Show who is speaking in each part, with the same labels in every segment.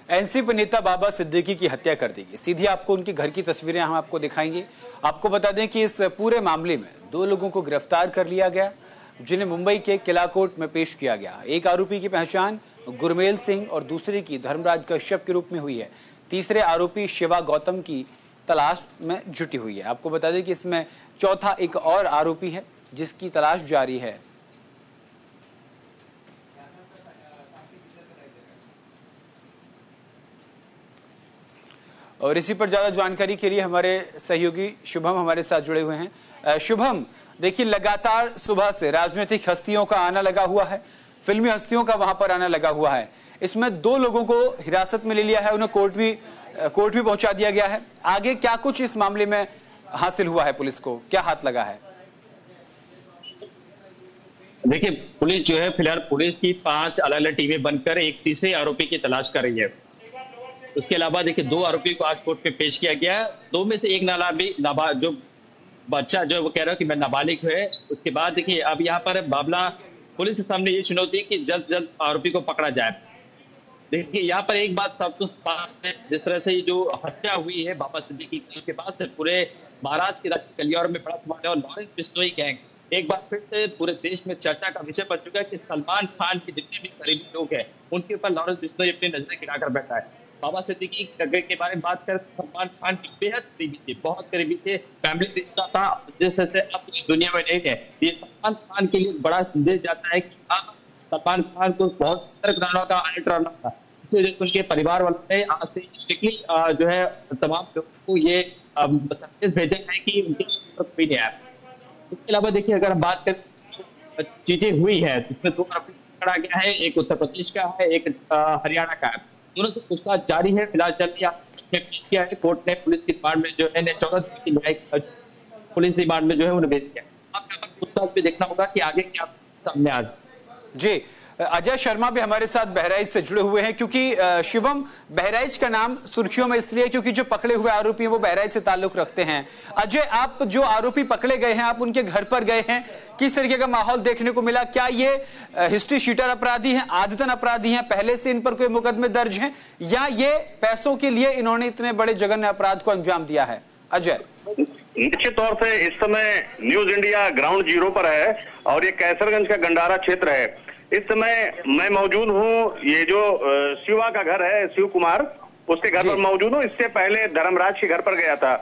Speaker 1: NCP नेता बाबा सिद्दीकी की हत्या कर दी गई। सीधी आपको उनके घर की तस्वीरें हम आपको दिखाएंगे। आपको बता दें कि इस पूरे मामले में 2 लोगों को गिरफ्तार कर लिया गया, जिन्हें मुंबई के किला कोर्ट में पेश किया गया। एक आरोपी की पहचान गुरमेल सिंह और दूसरे की धर्मराज कश्यप के रूप में हुई है। तीसरे आरोपी शिवा गौतम की तलाश में जुटी हुई है। आपको बता दें कि इसमें चौथा एक और आरोपी है जिसकी तलाश जारी है। और इसी पर ज्यादा जानकारी के लिए हमारे सहयोगी शुभम हमारे साथ जुड़े हुए हैं। शुभम, देखिए लगातार सुबह से राजनीतिक हस्तियों का आना लगा हुआ है, फिल्मी हस्तियों का वहां पर आना लगा हुआ है। इसमें 2 लोगों को हिरासत में ले लिया है, उन्हें कोर्ट भी पहुंचा दिया गया है। आगे क्या कुछ इस मामले में हासिल हुआ है? पुलिस को क्या हाथ लगा है?
Speaker 2: देखिए, पुलिस जो है फिलहाल पुलिस की 5 अलग अलग टीमें बनकर एक तीसरे आरोपी की तलाश कर रही है। उसके अलावा देखिए 2 आरोपी को आज कोर्ट में पेश किया गया। 2 में से एक जो बच्चा जो वो कह रहा है कि मैं नाबालिग है। उसके बाद देखिए अब यहाँ पर मामला पुलिस के सामने ये चुनौती कि जल्द जल्द आरोपी को पकड़ा जाए। देखिए यहाँ पर एक बात सब कुछ पास है, जिस तरह से जो हत्या हुई है बाबा सिद्दीकी की, उसके बाद से पूरे महाराष्ट्र के गलियारों में बड़ा धमाका और लॉरेंस बिश्नोई गैंग एक बार फिर से पूरे देश में चर्चा का विषय बन चुका है कि सलमान खान के जितने भी करीबी लोग हैं उनके ऊपर लॉरेंस बिश्नोई अपनी नजरें गिराकर बैठा है। बाबा सिद्दीकी के बारे में बात करें, सलमान खान की बेहद करीबी थे, बहुत करीबी थे, फैमिली रिश्ता था जिस तरह से अब दुनिया में नहीं है। ये सलमान खान के लिए बड़ा संदेश जाता है कि अब सलमान खान को बहुत सतर्क रहना का अलर्ट रहना था। इसलिए उनके परिवार वालों ने आज से स्ट्रिक्टली जो है तमाम लोगों को ये संदेश भेजे हैं कि उनके कोई नहीं आया। इसके अलावा देखिए अगर हम बात करें चीजें हुई है तो इसमें 2 आरोपी पकड़ा गया है, एक उत्तर प्रदेश का है, एक हरियाणा का है। दोनों से पूछताछ जारी है। फिलहाल जल्दी पेश किया है कोर्ट ने, पुलिस की रिमांड में जो है 14 दिन की न्यायिक पुलिस रिमांड में जो है उन्हें भेज दिया। अब यहाँ पर पूछताछ में देखना होगा कि आगे क्या सामने आ
Speaker 1: जी। अजय शर्मा भी हमारे साथ बहराइच से जुड़े हुए हैं, क्योंकि शिवम, बहराइच का नाम सुर्खियों में इसलिए क्योंकि जो पकड़े हुए आरोपी हैं वो बहराइच से ताल्लुक रखते हैं। अजय, आप जो आरोपी पकड़े गए हैं, आप उनके घर पर गए हैं, किस तरीके का माहौल देखने को मिला? क्या ये हिस्ट्री शीटर अपराधी हैं, आदतन अपराधी हैं, पहले से इन पर कोई मुकदमे दर्ज हैं, या ये पैसों के लिए इन्होंने इतने बड़े जघन्य अपराध को अंजाम दिया है? अजय।
Speaker 3: निश्चित तौर से इस समय न्यूज इंडिया ग्राउंड जीरो पर है और ये कैसरगंज का गंडारा क्षेत्र है। इस समय मैं मौजूद हूँ, ये जो शिवा का घर है, शिव कुमार, उसके घर पर मौजूद हूँ। इससे पहले धर्मराज के घर पर गया था।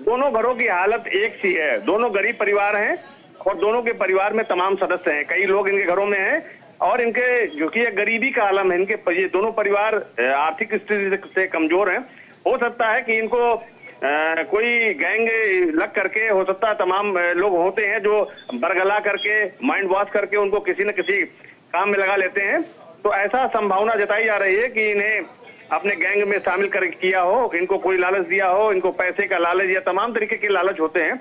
Speaker 3: दोनों घरों की हालत एक सी है। दोनों गरीब परिवार हैं और दोनों के परिवार में तमाम सदस्य हैं। कई लोग इनके घरों में हैं और इनके जो कि गरीबी का आलम है, इनके ये दोनों परिवार आर्थिक स्थिति से कमजोर हैं। हो सकता है कि इनको कोई गैंग लग करके, हो सकता है तमाम लोग होते हैं जो बरगला करके, माइंड वॉश करके उनको किसी न किसी काम में लगा लेते हैं। तो ऐसा संभावना जताई जा रही है कि इन्हें अपने गैंग में शामिल कर किया हो, इनको कोई लालच दिया हो, इनको पैसे का लालच या तमाम तरीके के लालच होते हैं।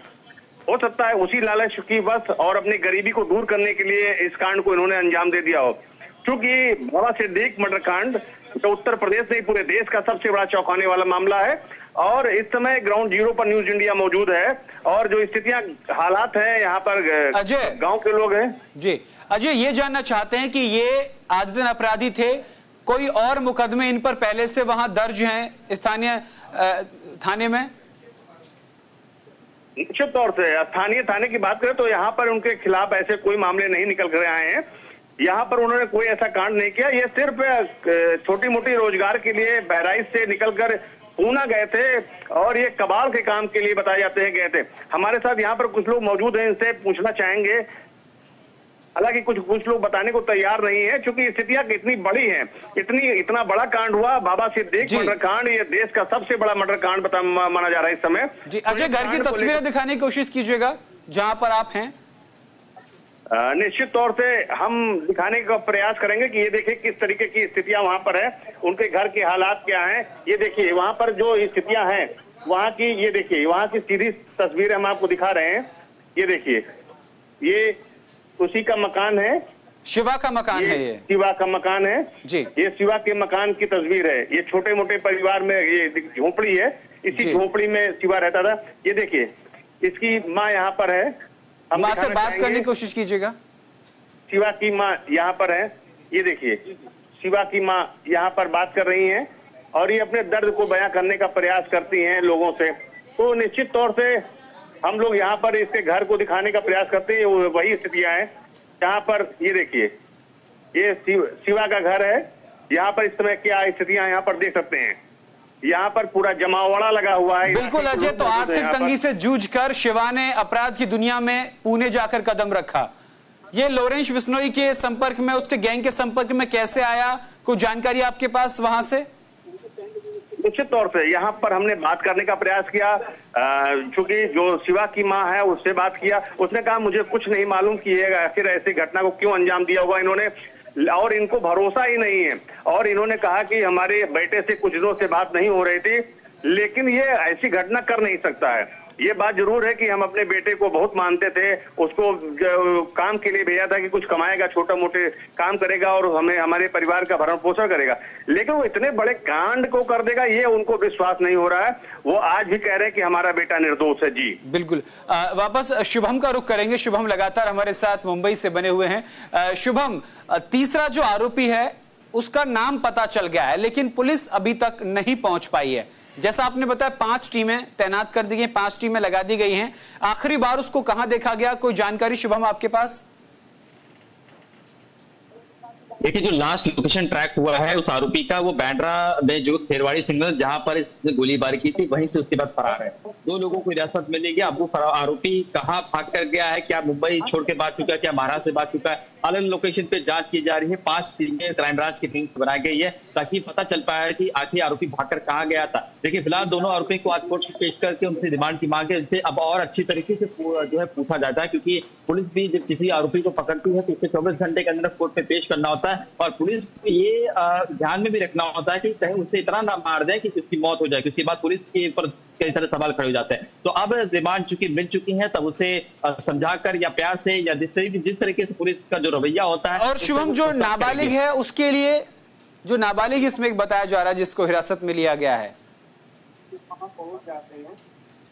Speaker 3: हो सकता है उसी लालच की बस और अपनी गरीबी को दूर करने के लिए इस कांड को इन्होंने अंजाम दे दिया हो। क्योंकि बाबा सिद्दीक मर्डर कांड तो उत्तर प्रदेश नहीं पूरे देश का सबसे बड़ा चौंकाने वाला मामला है और इस समय ग्राउंड जीरो पर न्यूज इंडिया मौजूद है और जो स्थितियां, हालात है यहाँ पर गांव के लोग हैं।
Speaker 1: जी अजय, ये जानना चाहते हैं कि ये आदतन अपराधी थे, कोई और मुकदमे इन पर पहले से वहां दर्ज हैं स्थानीय थाने में?
Speaker 3: निश्चित तौर से स्थानीय थाने की बात करें तो यहाँ पर उनके खिलाफ ऐसे कोई मामले नहीं निकल कर आए हैं। यहाँ पर उन्होंने कोई ऐसा कांड नहीं किया। ये सिर्फ छोटी मोटी रोजगार के लिए बहराइच से निकलकर पूना गए थे और ये कबाड़ के काम के लिए बताए जाते हैं गए थे। हमारे साथ यहाँ पर कुछ लोग मौजूद हैं, इनसे पूछना चाहेंगे। हालांकि कुछ लोग बताने को तैयार नहीं है क्योंकि स्थितियां कितनी बड़ी हैं। इतना बड़ा कांड हुआ बाबा सिद्दीक मर्डर कांड, ये देश का सबसे बड़ा मर्डर कांड माना जा रहा है इस समय।
Speaker 1: जी अजय, घर की तस्वीरें दिखाने की कोशिश कीजिएगा जहां पर आप हैं।
Speaker 3: निश्चित तौर से हम दिखाने का प्रयास करेंगे कि ये देखिए किस तरीके की स्थितियां वहां पर है, उनके घर के हालात क्या हैं। ये देखिए वहां पर जो स्थितियां हैं वहां की, ये देखिए वहां की सीधी तस्वीर हम आपको दिखा रहे हैं। ये देखिए, ये उसी का मकान है,
Speaker 1: शिवा का मकान है, ये
Speaker 3: शिवा का मकान है
Speaker 1: जी।
Speaker 3: ये शिवा के मकान की तस्वीर है। ये छोटे मोटे परिवार में ये झोपड़ी है, इसी झोपड़ी में शिवा रहता था। ये देखिए इसकी माँ यहाँ पर है,
Speaker 1: माँ से बात करने की कोशिश कीजिएगा।
Speaker 3: शिवा की माँ यहाँ पर है, ये देखिए शिवा की माँ यहाँ पर बात कर रही हैं। और ये अपने दर्द को बयां करने का प्रयास करती हैं लोगों से। तो निश्चित तौर से हम लोग यहाँ पर इसके घर को दिखाने का प्रयास करते हैं। वही स्थितियां हैं जहाँ पर ये देखिए, ये शिवा का घर है। यहाँ पर इस समय क्या स्थितियां यहाँ पर देख सकते हैं। यहाँ पर पूरा जमावड़ा लगा हुआ है।
Speaker 1: बिल्कुल अजय, तो आर्थिक तंगी से जूझकर शिवा ने अपराध की दुनिया में पुणे जाकर कदम रखा। ये लॉरेंस बिश्नोई के संपर्क में, उसके गैंग के संपर्क में कैसे आया, कोई जानकारी आपके पास वहां से?
Speaker 3: निश्चित तौर से यहाँ पर हमने बात करने का प्रयास किया, चूंकि जो शिवा की मां है उससे बात किया। उसने कहा मुझे कुछ नहीं मालूम कि आखिर ऐसी घटना को क्यों अंजाम दिया होगा इन्होंने, और इनको भरोसा ही नहीं है। और इन्होंने कहा कि हमारे बेटे से कुछ दिनों से बात नहीं हो रही थी, लेकिन ये ऐसी घटना कर नहीं सकता है। ये बात जरूर है कि हम अपने बेटे को बहुत मानते थे, उसको काम के लिए भेजा था कि कुछ कमाएगा, छोटा मोटे काम करेगा और हमें हमारे परिवार का भरण पोषण करेगा, लेकिन वो इतने बड़े कांड को कर देगा ये उनको विश्वास नहीं हो रहा है। वो आज भी कह रहे हैं कि हमारा बेटा निर्दोष है। जी
Speaker 1: बिल्कुल। वापस शुभम का रुख करेंगे। शुभम लगातार हमारे साथ मुंबई से बने हुए हैं। शुभम, तीसरा जो आरोपी है उसका नाम पता चल गया है, लेकिन पुलिस अभी तक नहीं पहुंच पाई है। जैसा आपने बताया 5 टीमें तैनात कर दी गई, 5 टीमें लगा दी गई हैं। आखिरी बार उसको कहां देखा गया, कोई जानकारी शुभम आपके पास?
Speaker 2: देखिए, जो लास्ट लोकेशन ट्रैक हुआ है उस आरोपी का, वो बैंड्रा में जो खेरवाड़ी सिग्नल जहां पर इसने गोलीबारी की थी वहीं से उसके बाद फरार है। 2 लोगों को हिरासत में ले गया। अब वो आरोपी कहां भाग कर गया है, क्या मुंबई छोड़ के भाग चुका है, क्या महाराष्ट्र से भाग चुका है, अलग लोकेशन पे जांच की जा रही है। 5 टीमें क्राइम ब्रांच की टीम से बनाई गई है ताकि पता चल पाया कि आखिर आरोपी भागकर कहां गया था। देखिए, फिलहाल दोनों आरोपी को आज कोर्ट में पेश करके उनसे रिमांड की मांग है। उनसे अब और अच्छी तरीके से जो है पूछा जाता है, क्योंकि पुलिस भी जब किसी आरोपी को पकड़ती है तो उसे 24 घंटे के अंदर कोर्ट में पेश करना होता है। और पुलिस को ये ध्यान में भी रखना होता है कि कहीं उसे इतना ना मार दे कि उसकी मौत हो जाए, उसके बाद पुलिस के ऊपर कई सारे सवाल खड़े हो जाते हैं। तो अब रिमांड चूंकि मिल चुकी है, तब उसे समझाकर या प्यार से या जिस तरीके से पुलिस का जो रवैया होता है।
Speaker 1: और शिवम, जो नाबालिग है उसके लिए, जो नाबालिग इसमें बताया जा रहा है जिसको हिरासत में लिया गया है,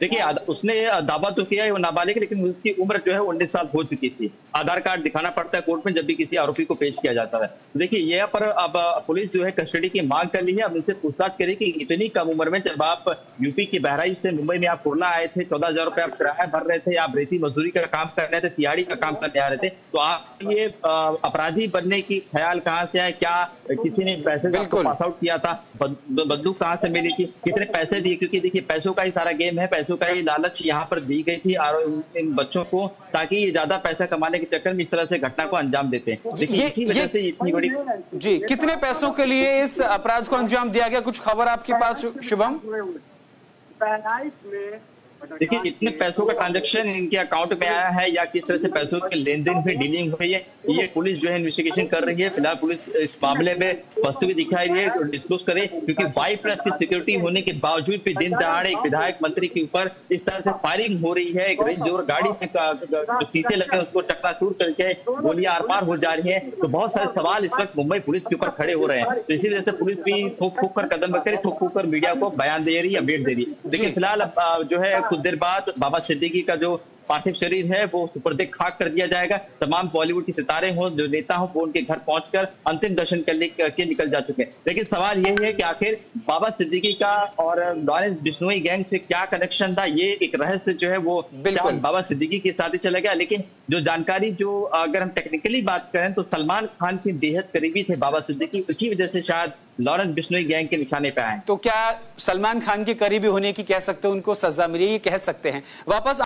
Speaker 2: देखिए उसने दावा तो किया है वो नाबालिग, लेकिन उसकी उम्र जो है 19 साल हो चुकी थी। आधार कार्ड दिखाना पड़ता है कोर्ट में जब भी किसी आरोपी को पेश किया जाता है। देखिए, यहाँ पर अब पुलिस जो है कस्टडी की मांग कर ली है। अब इनसे पूछताछ करें कि इतनी कम उम्र में, जब आप यूपी के बहराइच से मुंबई में आप कुर्ला आए थे, 14,000 रुपए आप किराया भर रहे थे, आप रेती मजदूरी का काम कर रहे थे, तिहाड़ी का काम करने आ रहे थे, तो आप ये अपराधी बनने की ख्याल कहाँ से आए? क्या किसी ने पैसे पास आउट किया था? बंदूक कहाँ से मिली थी? कितने पैसे दिए? क्योंकि देखिए, पैसों का ही सारा गेम है। पैसों का ही लालच यहाँ पर दी गई थी इन बच्चों को, ताकि ये ज्यादा पैसा कमाने के चक्कर में इस तरह से घटना को अंजाम देते हैं। देखिए, इसी वजह से इतनी बड़ी।
Speaker 1: जी, कितने पैसों के लिए इस अपराध को अंजाम दिया गया, कुछ खबर आपके पास शुभम?
Speaker 2: देखिए, इतने पैसों का ट्रांजैक्शन इनके अकाउंट में आया है या किस तरह से पैसों के लेन देन में डीलिंग हुई है, ये पुलिस जो है इन्वेस्टिगेशन कर रही है। फिलहाल पुलिस इस मामले में वस्तु भी दिखाई है और डिस्क्लोज करे, क्योंकि वाई प्रेस की सिक्योरिटी होने के बावजूद भी दिन दहाड़े एक विधायक मंत्री के ऊपर इस तरह से फायरिंग हो रही है। एक रेंज रोवर गाड़ी में जो शीशे लगे उसको चकनाचूर करके गोलियां आर पार हो जा रही है। तो बहुत सारे सवाल इस वक्त मुंबई पुलिस के ऊपर खड़े हो रहे हैं। तो इसी वजह से पुलिस भी ठोक ठोक कर कदम रख रही है, ठोक ठोक कर मीडिया को बयान दे रही है, अपडेट दे रही है। देखिए, फिलहाल जो है कुछ देर बाद बाबा सिद्दीकी का जो पार्थिव शरीर है वो सुपुर्दे खाक कर दिया जाएगा। तमाम बॉलीवुड के सितारे हों, जो नेता हों, वो उनके घर पहुंचकर अंतिम दर्शन करके निकल जा चुके हैं। लेकिन सवाल यही है कि आखिर बाबा सिद्दीकी का और लॉरेंस बिश्नोई गैंग से क्या कनेक्शन था? ये एक रहस्य जो है वो बाबा सिद्दीकी के साथ ही चला गया। लेकिन जो जानकारी, जो अगर हम टेक्निकली बात करें तो सलमान खान के बेहद करीबी थे बाबा सिद्दीकी, उसी वजह से शायद लॉरेंस बिश्नोई गैंग के निशाने पे आए।
Speaker 1: तो क्या सलमान खान के करीबी होने की कह सकते हैं, उनको सजा मिली, ये कह सकते हैं? वापस